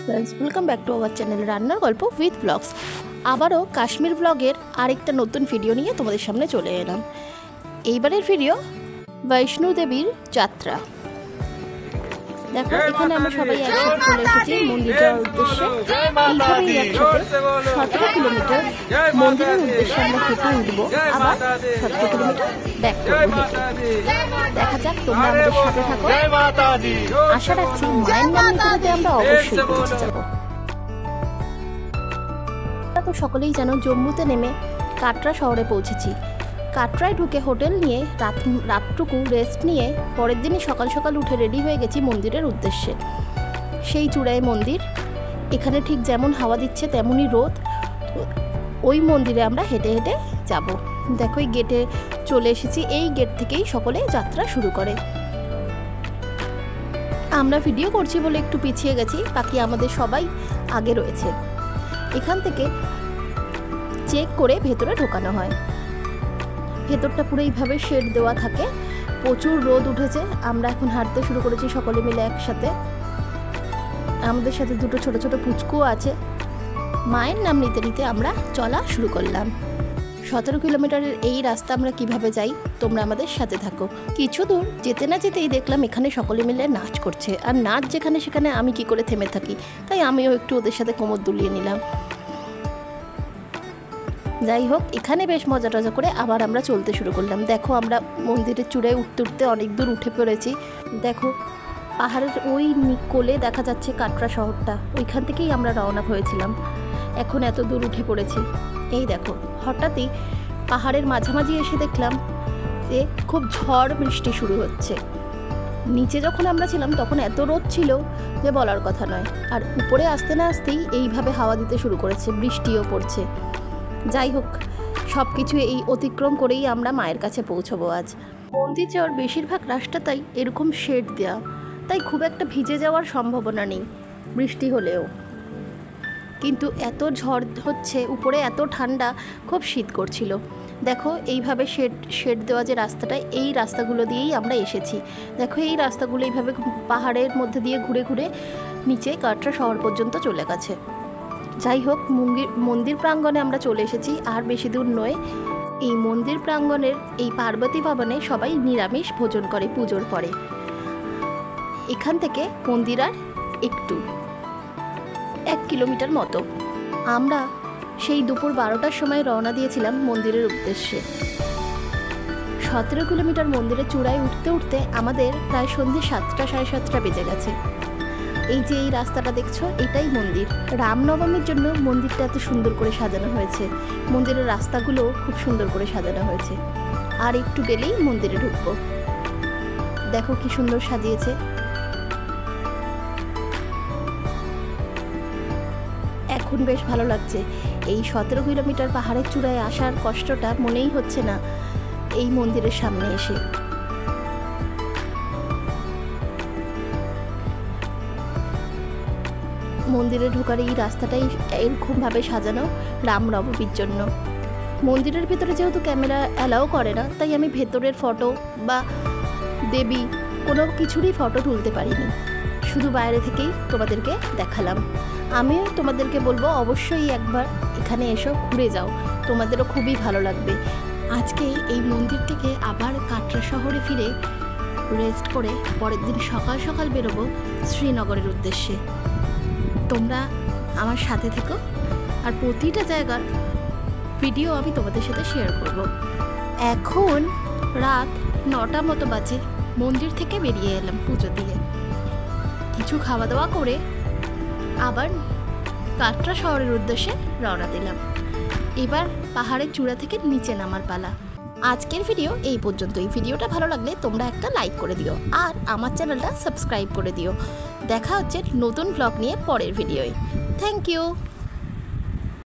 Friends welcome back to our channel रान्नार गल्प with vlogs. आबारो काश्मीर ब्लगेर आरेकटा नतून भिडियो निये तोमादेर सामने चले एलाम। एइबारेर भिडियो वैष्णो देवीर यात्रा। देखो एखाने आमरा सबाई एकसाथे चले एसेछि मंदिर जाওয়ার उद्देश्ये। এইভাবেই একসাথে 17 কিলোমিটার মন্দিরের উদ্দেশ্যে আমরা হেঁটে উঠবো, আবার 17 কিলোমিটার ব্যাক করবো হেঁটে। দেখা যাক, তোমরা আমাদের সাথে থাকো। আশা রাখছি মায়ের নাম নিতে আমরা অবশ্যই পৌঁছে যাব। তো সকলেই জানো জম্মুতে নেমে কাটরা শহরে পৌঁছেছি। কাটরায় ঢুকে হোটেল নিয়ে রাতটুকু রেস্ট নিয়ে পরের দিনই সকাল সকাল উঠে রেডি হয়ে গেছি মন্দিরের উদ্দেশ্যে। সেই চূড়ায় মন্দির, এখানে ঠিক যেমন হাওয়া দিচ্ছে তেমনই রোদ। ওই মন্দিরে আমরা হেঁটে হেঁটে যাব। দেখো এই গেটে চলে এসেছি, এই গেট থেকেই সকলে যাত্রা শুরু করে। আমরা ভিডিও করছি বলে একটু পিছিয়ে গেছি, বাকি আমাদের সবাই আগে রয়েছে। এখান থেকে চেক করে ভেতরে ঢোকানো হয়। ভেতরটা পুরো এইভাবে শেড দেওয়া থাকে। প্রচুর রোদ উঠেছে। আমরা এখন হাঁটতে শুরু করেছি সকলে মিলে একসাথে। আমাদের সাথে দুটো ছোট ছোট পুচকুও আছে। মায়ের নাম নিতে নিতে আমরা চলা শুরু করলাম। 17 কিলোমিটারের এই রাস্তা আমরা কিভাবে যাই, তোমরা আমাদের সাথে থাকো। কিছু দূর যেতে না যেতেই দেখলাম এখানে সকলে মিলে নাচ করছে। আর নাচ যেখানে সেখানে আমি কি করে থেমে থাকি, তাই আমিও একটু ওদের সাথে কোমর দুলিয়ে নিলাম। যাই হোক, এখানে বেশ মজা টজা করে আবার আমরা চলতে শুরু করলাম। দেখো আমরা মন্দিরের চূড়ায় উঠতে উঠতে অনেক দূর উঠে পড়েছি। দেখো পাহাড়ের ওই কোলে দেখা যাচ্ছে কাটরা শহরটা, ওইখান থেকেই আমরা রওনা হয়েছিলাম। এখন এত দূর উঠে পড়েছি। এই দেখো হঠাৎই পাহাড়ের মাঝামাঝি এসে দেখলাম যে খুব ঝড় বৃষ্টি শুরু হচ্ছে। নিচে যখন আমরা ছিলাম তখন এত রোদ ছিল যে বলার কথা নয়, আর উপরে আসতে না আসতেই এইভাবে হাওয়া দিতে শুরু করেছে, বৃষ্টিও পড়ছে। যাই হোক, সব কিছু এই অতিক্রম করেই আমরা মায়ের কাছে পৌঁছবো আজ। মন্দির যাওয়ার বেশিরভাগ রাস্তাটাই এরকম শেড দেওয়া, তাই খুব একটা ভিজে যাওয়ার সম্ভাবনা নেই বৃষ্টি হলেও। কিন্তু এত ঝড় হচ্ছে, উপরে এত ঠান্ডা, খুব শীত করছিল। দেখো এইভাবে শেড দেওয়া যে রাস্তাটা, এই রাস্তাগুলো দিয়েই আমরা এসেছি। দেখো এই রাস্তাগুলো এইভাবে পাহাড়ের মধ্যে দিয়ে ঘুরে ঘুরে নিচে কাটরা শহর পর্যন্ত চলে গেছে। যাই হোক, মন্দির প্রাঙ্গণে আমরা চলে এসেছি, আর বেশি দূর নয়। এই মন্দির প্রাঙ্গণের এই পার্বতী ভবনে সবাই নিরামিষ ভোজন করে পুজোর পরে। এখান থেকে মন্দির আর একটু 1 কিলোমিটার মতো। আমরা সেই দুপুর 12টার সময় রওনা দিয়েছিলাম মন্দিরের উদ্দেশ্যে। 17 কিলোমিটার মন্দিরের চূড়ায় উঠতে উঠতে আমাদের প্রায় সন্ধ্যে 7টা সাড়ে 7টা বেজে গেছে। এই যে এই রাস্তাটা দেখছো, এটাই মন্দির। রামনবমীর জন্য মন্দিরটা এত সুন্দর করে সাজানো হয়েছে। মন্দিরের রাস্তাগুলো খুব সুন্দর করে সাজানো হয়েছে। আর একটু গেলেই মন্দিরে ঢুকবো। দেখো কি সুন্দর সাজিয়েছে। এখন বেশ ভালো লাগছে। এই 17 কিলোমিটার পাহাড়ের চূড়ায় আসার কষ্টটা মনেই হচ্ছে না এই মন্দিরের সামনে এসে। মন্দিরে ঢোকার এই রাস্তাটাই এরকমভাবে সাজানো রামনবমীর জন্য। মন্দিরের ভিতরে যেহেতু ক্যামেরা অ্যালাউ করে না, তাই আমি ভেতরের ফটো বা দেবী কোনো কিছুরই ফটো তুলতে পারিনি, শুধু বাইরে থেকেই তোমাদেরকে দেখালাম। আমিও তোমাদেরকে বলবো অবশ্যই একবার এখানে এসো, ঘুরে যাও, তোমাদেরও খুবই ভালো লাগবে। আজকে এই মন্দির থেকে আবার কাটরা শহরে ফিরে রেস্ট করে পরের দিন সকাল সকাল বেরোবো শ্রীনগরের উদ্দেশ্যে। তোমরা আমার সাথে থেকো, আর প্রতিটা জায়গার ভিডিও আমি তোমাদের সাথে শেয়ার করব। এখন রাত 9টা মতো বাজে। মন্দির থেকে বেরিয়ে এলাম পুজো দিয়ে, কিছু খাওয়া দাওয়া করে আবার কাটরা শহরের উদ্দেশ্যে রওনা দিলাম। এবার পাহাড়ের চূড়া থেকে নিচে নামার পালা। আজকের ভিডিও এই পর্যন্তই। ভিডিওটা ভালো লাগলে তোমরা একটা লাইক করে দিও, আর আমার চ্যানেলটা সাবস্ক্রাইব করে দিও। দেখা হচ্ছে নতুন ব্লগ নিয়ে পরের ভিডিওয়। Thank you.